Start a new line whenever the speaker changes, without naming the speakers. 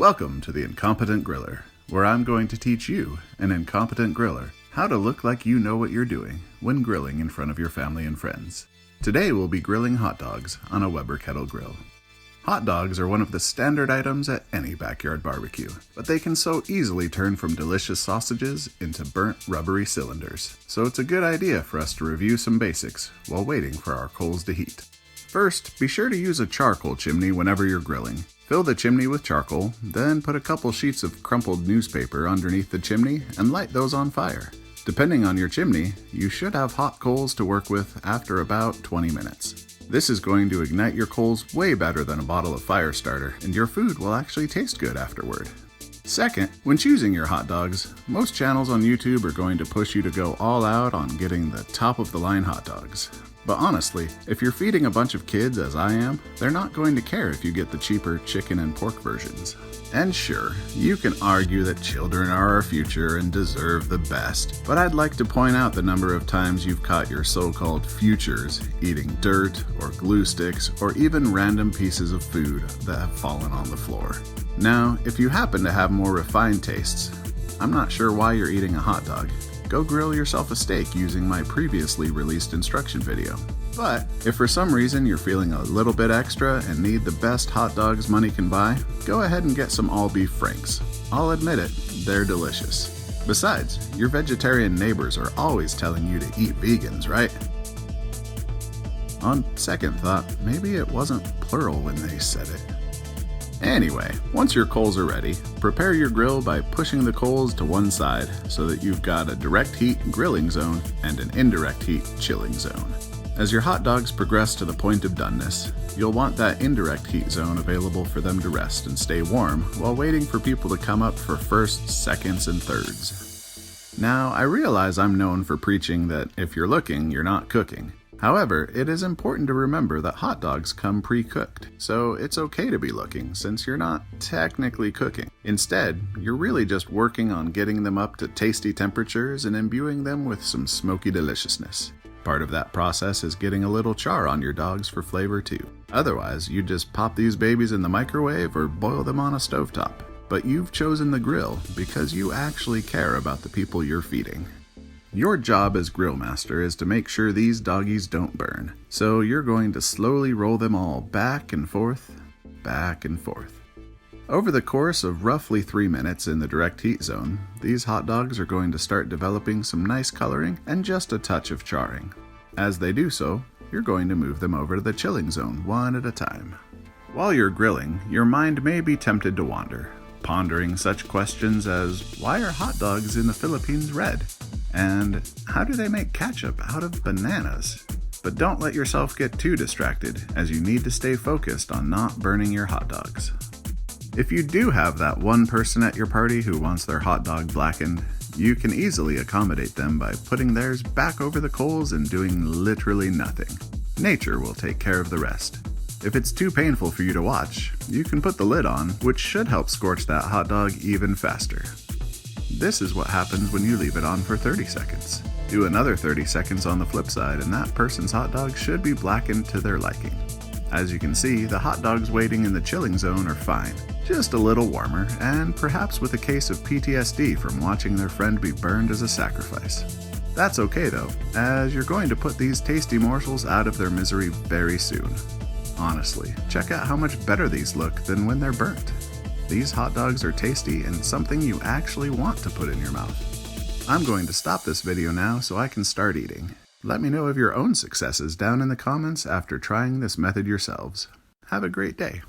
Welcome to the Incompetent Griller, where I'm going to teach you, an incompetent griller, how to look like you know what you're doing when grilling in front of your family and friends. Today we'll be grilling hot dogs on a Weber Kettle Grill. Hot dogs are one of the standard items at any backyard barbecue, but they can so easily turn from delicious sausages into burnt rubbery cylinders. So it's a good idea for us to review some basics while waiting for our coals to heat. First, be sure to use a charcoal chimney whenever you're grilling. Fill the chimney with charcoal, then put a couple sheets of crumpled newspaper underneath the chimney and light those on fire. Depending on your chimney, you should have hot coals to work with after about 20 minutes. This is going to ignite your coals way better than a bottle of fire starter, and your food will actually taste good afterward. Second, when choosing your hot dogs, most channels on YouTube are going to push you to go all out on getting the top-of-the-line hot dogs. But honestly, if you're feeding a bunch of kids as I am, they're not going to care if you get the cheaper chicken and pork versions. And sure, you can argue that children are our future and deserve the best, but I'd like to point out the number of times you've caught your so-called futures eating dirt or glue sticks or even random pieces of food that have fallen on the floor. Now, if you happen to have more refined tastes, I'm not sure why you're eating a hot dog. Go grill yourself a steak using my previously released instruction video. But if for some reason you're feeling a little bit extra and need the best hot dogs money can buy, go ahead and get some all-beef Franks. I'll admit it, they're delicious. Besides, your vegetarian neighbors are always telling you to eat vegans, right? On second thought, maybe it wasn't plural when they said it. Anyway, once your coals are ready, prepare your grill by pushing the coals to one side so that you've got a direct heat grilling zone and an indirect heat chilling zone. As your hot dogs progress to the point of doneness, you'll want that indirect heat zone available for them to rest and stay warm while waiting for people to come up for firsts, seconds, and thirds. Now, I realize I'm known for preaching that if you're looking, you're not cooking. However, it is important to remember that hot dogs come pre-cooked, so it's okay to be looking since you're not technically cooking. Instead, you're really just working on getting them up to tasty temperatures and imbuing them with some smoky deliciousness. Part of that process is getting a little char on your dogs for flavor too. Otherwise, you just pop these babies in the microwave or boil them on a stovetop. But you've chosen the grill because you actually care about the people you're feeding. Your job as grill master is to make sure these doggies don't burn, so you're going to slowly roll them all back and forth, back and forth. Over the course of roughly 3 minutes in the direct heat zone, these hot dogs are going to start developing some nice coloring and just a touch of charring. As they do so, you're going to move them over to the chilling zone one at a time. While you're grilling, your mind may be tempted to wander, pondering such questions as, why are hot dogs in the Philippines red? And how do they make ketchup out of bananas? But don't let yourself get too distracted, as you need to stay focused on not burning your hot dogs. If you do have that one person at your party who wants their hot dog blackened, you can easily accommodate them by putting theirs back over the coals and doing literally nothing. Nature will take care of the rest. If it's too painful for you to watch, you can put the lid on, which should help scorch that hot dog even faster. This is what happens when you leave it on for 30 seconds. Do another 30 seconds on the flip side and that person's hot dog should be blackened to their liking. As you can see, the hot dogs waiting in the chilling zone are fine, just a little warmer, and perhaps with a case of PTSD from watching their friend be burned as a sacrifice. That's okay though, as you're going to put these tasty morsels out of their misery very soon. Honestly, check out how much better these look than when they're burnt. These hot dogs are tasty and something you actually want to put in your mouth. I'm going to stop this video now so I can start eating. Let me know of your own successes down in the comments after trying this method yourselves. Have a great day.